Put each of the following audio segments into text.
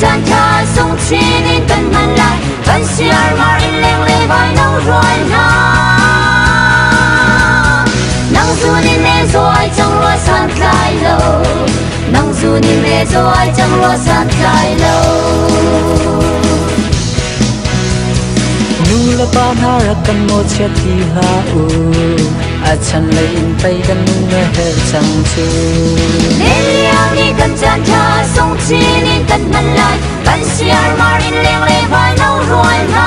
chan tha sung chi nin kan man lai kan siar mar in leng le vai nau roi na nang zu nin ne zo ai chang lo san kai lo nang zu nin ne zo ai chang lo san kai lo nu la pa na ra kan mo che ti ha u a chan le in pai kan na he chang chu ne liao ni kan chan tha sung chi nin kan man lai kan siar mar in leng le vai nau roi na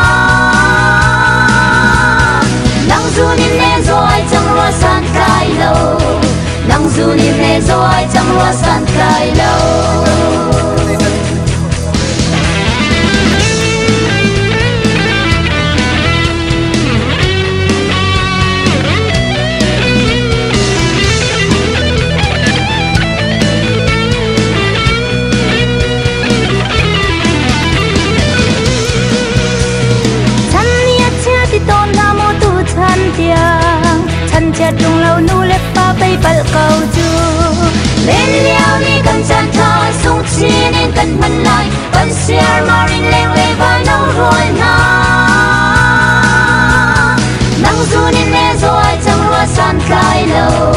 nang zu nin ne zo ai chang lo san kai lo nang zu nin ne zo ai chang lo san kai lo trung lâu nu lép pa bay bal cầu chu lên liao ni kan chan tha sung chi nên kan man lai kan siar marin leng le vai nau roi na nang zu nin ne zo ai chang lo san kai lo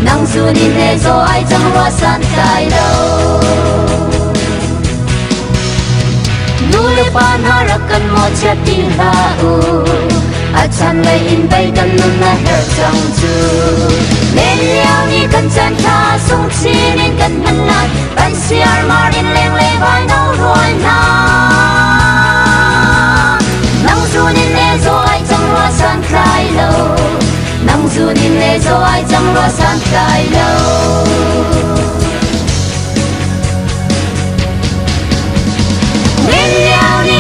nang zu nin ne zo ai chang lo san kai lo nu le pa na ra kan mo che ti ha u a chan le in bay kan nun na her chang chu lên liao ni kan chan tha sung chi nên kan man lai kan siar mar in leng le vai nau roi na nang zu nin ne zo ai chang lo san kai lo nang zu nin ne zo ai chang lo san kai lo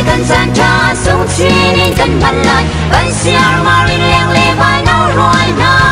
kan chan tha sung chi nên kan man lai kan siar mar in leng le vai nau roi na